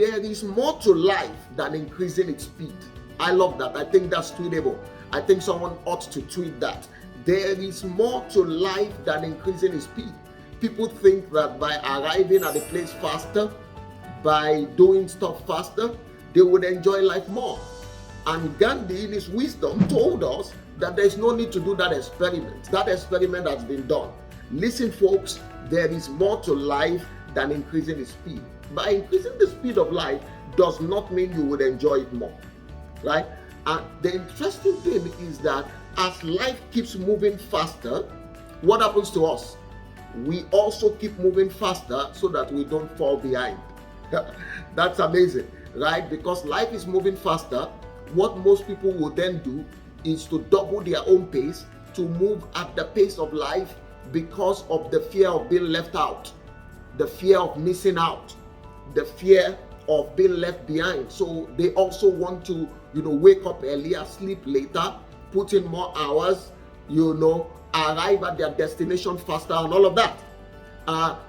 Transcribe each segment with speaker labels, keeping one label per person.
Speaker 1: there is more to life than increasing its speed. I love that. I think that's tweetable. I think someone ought to tweet that. There is more to life than increasing its speed. People think that by arriving at a place faster, by doing stuff faster, they would enjoy life more. And Gandhi, in his wisdom, told us that there is no need to do that experiment. That experiment has been done. Listen, folks, there is more to life than increasing the speed. By increasing the speed of life does not mean you would enjoy it more, right? And the interesting thing is that as life keeps moving faster, what happens to us? We also keep moving faster so that we don't fall behind. That's amazing, right? Because life is moving faster. What most people will then do is to double their own pace, to move at the pace of life because of the fear of being left out, the fear of missing out, the fear of being left behind. So they also want to, wake up earlier, sleep later, put in more hours, arrive at their destination faster and all of that.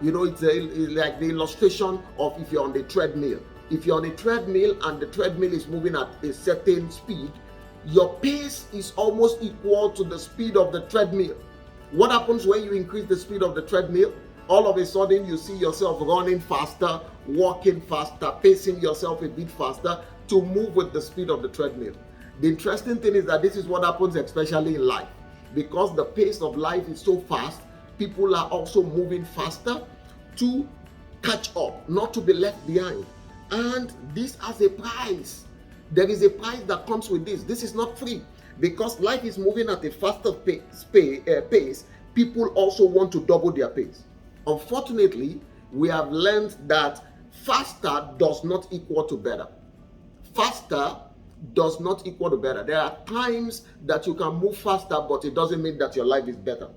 Speaker 1: It's like the illustration of if you're on the treadmill. If you're on a treadmill and the treadmill is moving at a certain speed, your pace is almost equal to the speed of the treadmill. What happens when you increase the speed of the treadmill? All of a sudden, you see yourself running faster, walking faster, pacing yourself a bit faster to move with the speed of the treadmill. The interesting thing is that this is what happens especially in life. Because the pace of life is so fast, people are also moving faster to catch up, not to be left behind. And this has a price. There is a price that comes with this. This is not free. Because life is moving at a faster pace, people also want to double their pace. Unfortunately, we have learned that faster does not equal to better. Faster does not equal to better. There are times that you can move faster, but it doesn't mean that your life is better.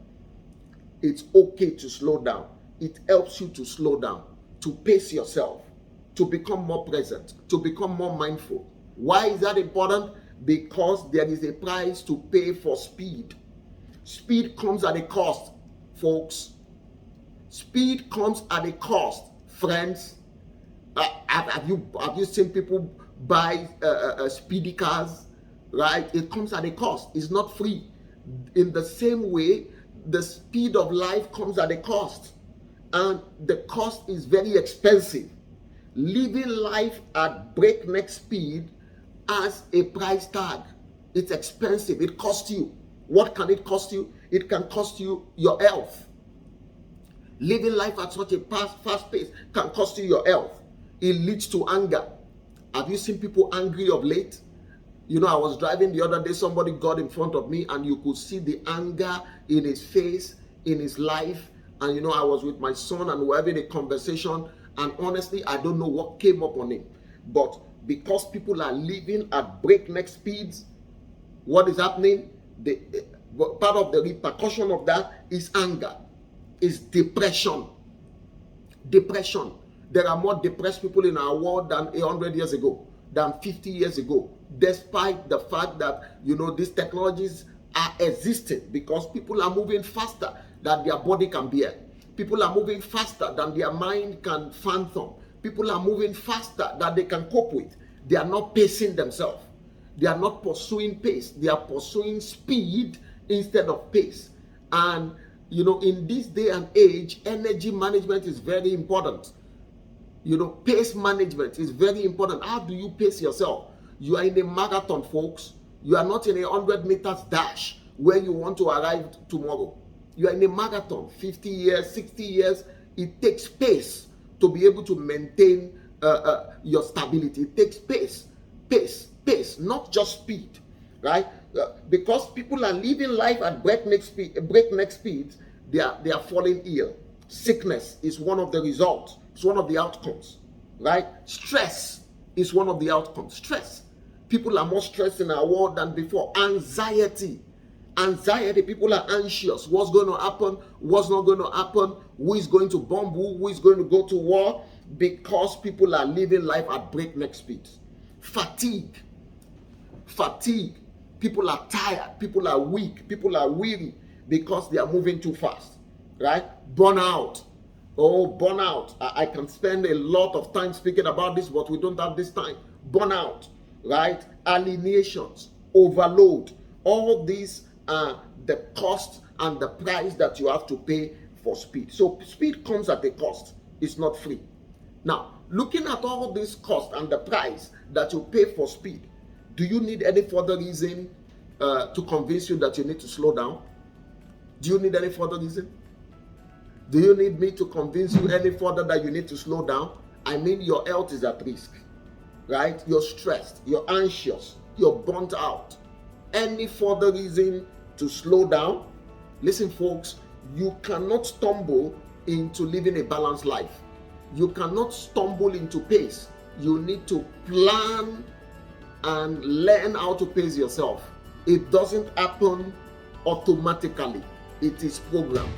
Speaker 1: It's okay to slow down. It helps you to slow down, to pace yourself, to become more present, to become more mindful. Why is that important? Because there is a price to pay for speed. Speed comes at a cost, folks. Speed comes at a cost, friends. Have you seen people buy speedy cars? Right? It comes at a cost. It's not free. In the same way, the speed of life comes at a cost, and the cost is very expensive. Living life at breakneck speed has a price tag. It's expensive. It costs you. What can it cost you? It can cost you your health. Living life at such a fast pace can cost you your health. It leads to anger. Have you seen people angry of late? I was driving the other day, somebody got in front of me and you could see the anger in his face, in his life. And I was with my son and we were having a conversation, and honestly, I don't know what came up on him. But because people are living at breakneck speeds, what is happening? Part of the repercussion of that is anger, is depression. Depression. There are more depressed people in our world than 100 years ago, than 50 years ago, despite the fact that, these technologies are existing, because people are moving faster than their body can bear. People are moving faster than their mind can fathom. People are moving faster than they can cope with. They are not pacing themselves. They are not pursuing pace. They are pursuing speed instead of pace. And, in this day and age, energy management is very important. Pace management is very important. How do you pace yourself? You are in a marathon, folks. You are not in a 100 meters dash where you want to arrive tomorrow. You are in a marathon, 50 years, 60 years. It takes pace to be able to maintain your stability. It takes pace, not just speed, right? Because people are living life at breakneck speeds, they are falling ill. Sickness is one of the results. It's one of the outcomes, right? Stress is one of the outcomes. Stress. People are more stressed in our world than before. Anxiety. People are anxious. What's going to happen? What's not going to happen? Who is going to bomb who? Who is going to go to war? Because people are living life at breakneck speeds. Fatigue. People are tired. People are weak. People are weary because they are moving too fast, right? Burnout. Oh, burnout. I can spend a lot of time speaking about this, but we don't have this time. Burnout, right? Alienations, overload. All these are the cost and the price that you have to pay for speed. So speed comes at a cost. It's not free. Now, looking at all this cost and the price that you pay for speed, do you need any further reason to convince you that you need to slow down? Do you need any further reason? Do you need me to convince you any further that you need to slow down? I mean, your health is at risk, right? You're stressed, you're anxious, you're burnt out. Any further reason to slow down? Listen, folks, you cannot stumble into living a balanced life. You cannot stumble into pace. You need to plan and learn how to pace yourself. It doesn't happen automatically. It is programmed.